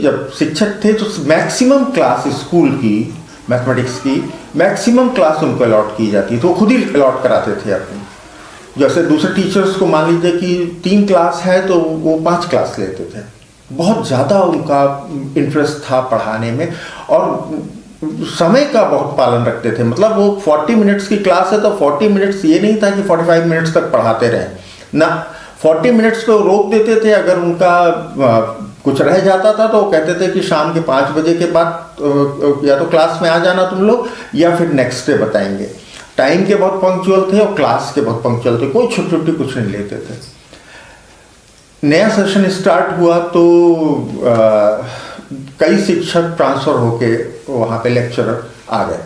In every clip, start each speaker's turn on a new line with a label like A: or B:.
A: जब शिक्षक थे तो मैक्सिमम क्लास स्कूल की मैथमेटिक्स की मैक्सिमम क्लास उनको अलॉट की जाती, तो वो खुद ही अलॉट कराते थे अपनी। जैसे दूसरे टीचर्स को मान लीजिए कि 3 क्लास है तो वो 5 क्लास लेते थे। बहुत ज़्यादा उनका इंटरेस्ट था पढ़ाने में, और समय का बहुत पालन रखते थे। मतलब वो 40 मिनट्स की क्लास है तो 40 मिनट्स ये नहीं था कि 45 मिनट्स तक पढ़ाते रहे ना, 40 मिनट्स पे रोक देते थे। अगर उनका कुछ रह जाता था तो वो कहते थे कि शाम के 5 बजे के बाद या तो क्लास में आ जाना तुम लोग, या फिर नेक्स्ट डे बताएंगे। टाइम के बहुत पंक्चुअल थे और क्लास के बहुत पंक्चुअल थे, कोई छुट्टी कुछ नहीं लेते थे। नया सेशन स्टार्ट हुआ तो कई शिक्षक ट्रांसफ़र होके वहाँ पे लेक्चरर आ गए,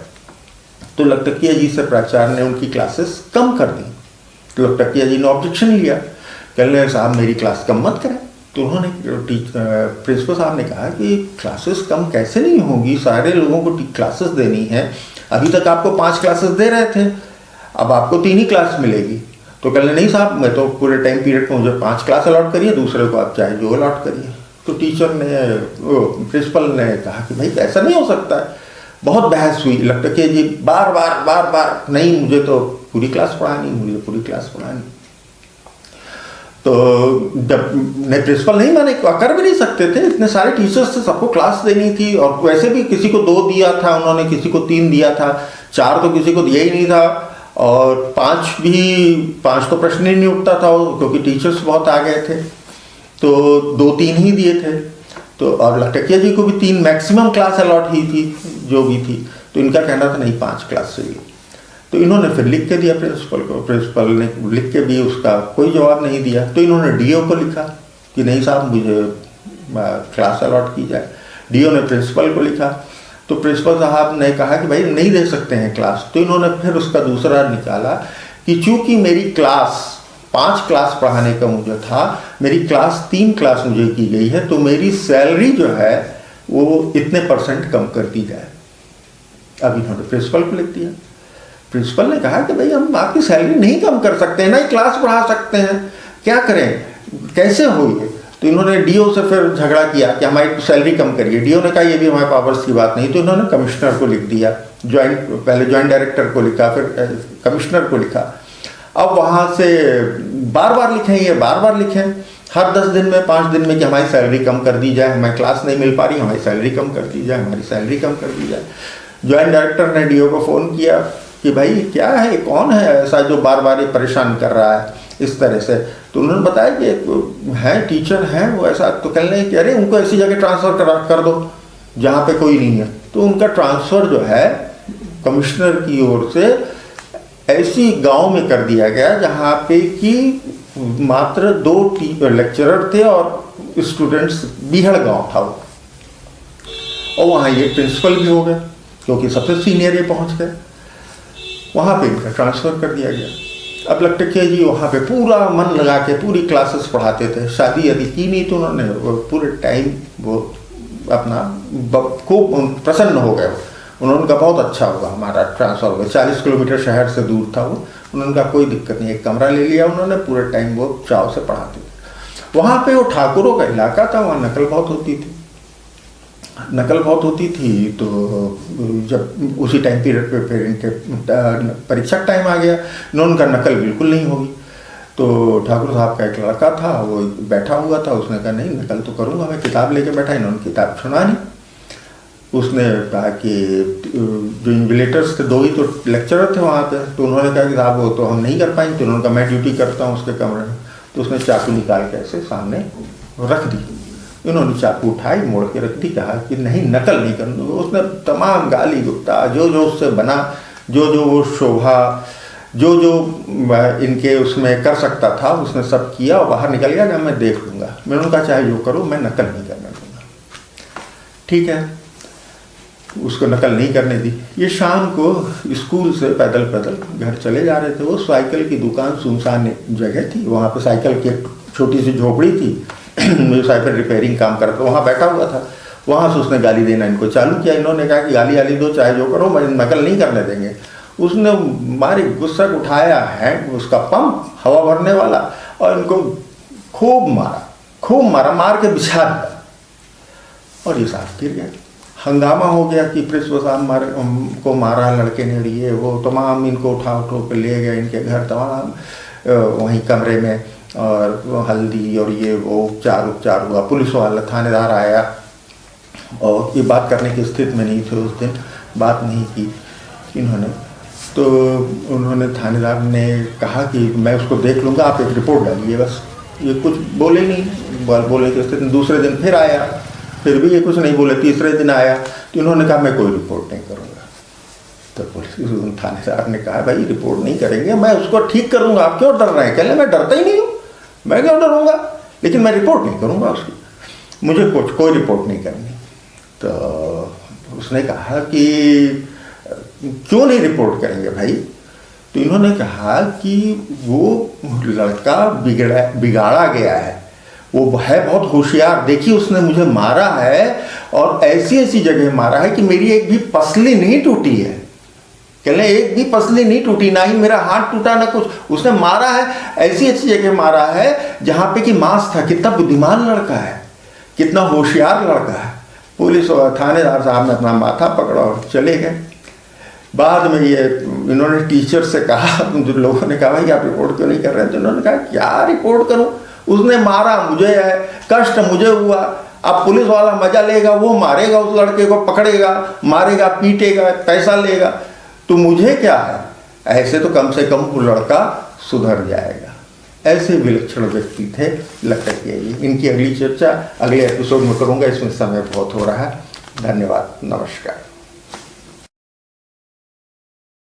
A: तो लखटकिया जी से प्राचार्य ने उनकी क्लासेस कम कर दी। तो लखटकिया जी ने ऑब्जेक्शन लिया, कहने साहब मेरी क्लास कम मत करें। तो उन्होंने प्रिंसिपल साहब ने कहा कि क्लासेस कम कैसे नहीं होगी, सारे लोगों को क्लासेस देनी है। अभी तक आपको 5 क्लासेस दे रहे थे, अब आपको 3 ही क्लास मिलेगी। तो कहने नहीं साहब, मैं तो पूरे टाइम पीरियड में मुझे 5 क्लास अलॉट करिए, दूसरे को आप चाहे जो अलॉट करिए। तो टीचर ने प्रिंसिपल ने कहा कि भाई ऐसा नहीं हो सकता है। बहुत बहस हुई। लखटकिया जी बार बार नहीं, मुझे तो पूरी क्लास पढ़ानी, मुझे पूरी क्लास पढ़ानी। तो जब नहीं, प्रिंसिपल नहीं माने, कर भी नहीं सकते थे, इतने सारे टीचर्स थे, सबको क्लास देनी थी। और वैसे भी किसी को 2 दिया था उन्होंने, किसी को 3 दिया था, 4 तो किसी को दिया ही नहीं था, और 5 तो प्रश्न ही नहीं उठता था क्योंकि टीचर्स बहुत आ गए थे, तो 2-3 ही दिए थे। तो और लखटकिया जी को भी 3 मैक्सिमम क्लास अलॉट ही थी जो भी थी, तो इनका कहना था नहीं 5 क्लास चाहिए। तो इन्होंने फिर लिख के दिया प्रिंसिपल को, प्रिंसिपल ने लिख के भी उसका कोई जवाब नहीं दिया। तो इन्होंने डीओ को लिखा कि नहीं साहब मुझे क्लास अलॉट की जाए। डीओ ने प्रिंसिपल को लिखा, तो प्रिंसिपल साहब ने कहा कि भाई नहीं दे सकते हैं क्लास। तो इन्होंने फिर उसका दूसरा निकाला कि चूंकि मेरी क्लास 5 क्लास पढ़ाने का मुझे था, मेरी क्लास 3 क्लास मुझे की गई है, तो मेरी सैलरी जो है वो इतने % कम कर दी जाए। अब इन्होंने प्रिंसिपल को लिख दिया। प्रिंसिपल ने कहा कि भाई हम आपकी सैलरी नहीं कम कर सकते हैं, ना ही क्लास पढ़ा सकते हैं, क्या करें, कैसे हो ये। तो इन्होंने डीओ से फिर झगड़ा किया कि हमारी सैलरी कम करिए। डीओ ने कहा ये भी हमारे पावर्स की बात नहीं। तो इन्होंने कमिश्नर को लिख दिया, पहले जॉइंट डायरेक्टर को लिखा, फिर कमिश्नर को लिखा। अब वहाँ से बार बार लिखें हर 10 दिन में 5 दिन में कि हमारी सैलरी कम कर दी जाए, हमारी क्लास नहीं मिल पा रही, हमारी सैलरी कम कर दी जाए, हमारी सैलरी कम कर दी जाए। जॉइंट डायरेक्टर ने डीओ को फ़ोन किया कि भाई क्या है, कौन है ऐसा जो बार बार ये परेशान कर रहा है इस तरह से। तो उन्होंने बताया कि है टीचर हैं वो ऐसा। तो कहने कि अरे उनको ऐसी जगह ट्रांसफ़र कर दो जहाँ पे कोई नहीं है। तो उनका ट्रांसफ़र जो है कमिश्नर की ओर से ऐसी गांव में कर दिया गया जहाँ पे कि मात्र 2 लेक्चरर थे और स्टूडेंट्स, बीहड़ गांव था वो। और वहाँ ये प्रिंसिपल भी हो गए क्योंकि सबसे सीनियर ये पहुँच गए, वहाँ पे इनका ट्रांसफ़र कर दिया गया। अब लखटकिया जी वहाँ पे पूरा मन लगा के पूरी क्लासेस पढ़ाते थे। शादी यदि की नहीं तो उन्होंने पूरे टाइम वो अपना खूब प्रसन्न हो गए। उन्होंने कहा बहुत अच्छा हुआ हमारा ट्रांसफ़र हो गया, 40 किलोमीटर शहर से दूर था वो। उन्होंने कहा कोई दिक्कत नहीं, एक कमरा ले लिया उन्होंने, पूरे टाइम वो चाव से पढ़ाते थे। वहाँ पे वो ठाकुरों का इलाका था, वहाँ नकल बहुत होती थी। तो जब उसी टाइम पीरियड पे फिर इनके परीक्षा टाइम आ गया, इन्होंने कहा नकल बिल्कुल नहीं होगी। तो ठाकुर साहब का एक लड़का था वो बैठा हुआ था, उसने कहा नहीं नकल तो करूँगा मैं, किताब लेके बैठा। इन्होंने किताब सुनानी। उसने कहा कि जो इन्विजिलेटर्स थे 2 ही तो लेक्चरर थे वहाँ पे। तो उन्होंने कहा कि साहब वो तो हम नहीं कर पाएंगे। तो उन्होंने कहा मैं ड्यूटी करता हूँ उसके कमरे में। तो उसने चाकू निकाल के ऐसे सामने रख दी। इन्होंने चाकू उठाई, मोड़ के रख दी, कहा कि नहीं नकल नहीं करनी। उसने तमाम गाली गुप्ता जो उससे बना, जो वो शोभा जो इनके उसमें कर सकता था उसने सब किया और बाहर निकल गया। मैं देख लूँगा। मैंने उनका चाहे जो करो, मैं नकल नहीं करने दूँगा। ठीक है, उसको नकल नहीं करने दी। ये शाम को स्कूल से पैदल घर चले जा रहे थे। वो साइकिल की दुकान सुनसान जगह थी, वहाँ पे साइकिल की एक छोटी सी झोपड़ी थी, साइकिल रिपेयरिंग काम करता, वहाँ बैठा हुआ था। वहाँ से उसने गाली देना इनको चालू किया। इन्होंने कहा कि गाली दो चाहे जो करो, मैं नकल नहीं करने देंगे। उसने मारी गुस्सा उठाया है उसका पंप हवा भरने वाला और इनको खूब मारा, मार के बिछा दिया। और ये साहब गिर गए। हंगामा हो गया कि प्रिंसिपल साहब को मारा लड़के ने, ये वो तमाम इनको उठा के ले गए इनके घर, तमाम वहीं कमरे में, और हल्दी और ये वो उपचार हुआ। पुलिस वाला थानेदार आया और ये बात करने की स्थिति में नहीं थे उस दिन, बात नहीं की इन्होंने। तो उन्होंने, थानेदार ने कहा कि मैं उसको देख लूँगा, आप एक रिपोर्ट डालिए बस। ये कुछ बोले नहीं, बोलने की स्थिति में। दूसरे दिन फिर आया, फिर भी ये कुछ नहीं बोले। तीसरे दिन आया तो इन्होंने कहा मैं कोई रिपोर्ट नहीं करूँगा। तो पुलिस थानेदार ने कहा भाई रिपोर्ट नहीं करेंगे, मैं उसको ठीक करूँगा, आप क्यों डर रहे हैं? कहले मैं डरता ही नहीं हूँ, मैं क्यों डरूँगा, लेकिन मैं रिपोर्ट नहीं करूँगा उसकी, मुझे कोई रिपोर्ट नहीं करनी। तो उसने कहा कि क्यों नहीं रिपोर्ट करेंगे भाई? तो इन्होंने कहा कि वो लड़का बिगाड़ा गया है, वो है बहुत होशियार, देखिए उसने मुझे मारा है और ऐसी ऐसी जगह मारा है कि मेरी एक भी पसली नहीं टूटी है। कहले एक भी पसली नहीं टूटी, ना ही मेरा हाथ टूटा ना कुछ, उसने मारा है ऐसी ऐसी जगह मारा है जहाँ पे कि मांस था। कितना बुद्धिमान लड़का है, कितना होशियार लड़का है। पुलिस और थानेदार साहब ने अपना माथा पकड़ा और चले गए। बाद में ये इन्होंने टीचर से कहा, जो लोगों ने कहा भाई आप रिपोर्ट क्यों नहीं कर रहे हैं? तो इन्होंने कहा क्या रिपोर्ट करूं, उसने मारा मुझे है, कष्ट मुझे हुआ, अब पुलिस वाला मजा लेगा, वो मारेगा उस लड़के को, पकड़ेगा, मारेगा, पीटेगा, पैसा लेगा, तो मुझे क्या है? ऐसे तो कम से कम वो लड़का सुधर जाएगा। ऐसे विलक्षण व्यक्ति थे लखटकिया जी। इनकी अगली चर्चा अगले एपिसोड में करूँगा, इसमें समय बहुत हो रहा है। धन्यवाद, नमस्कार।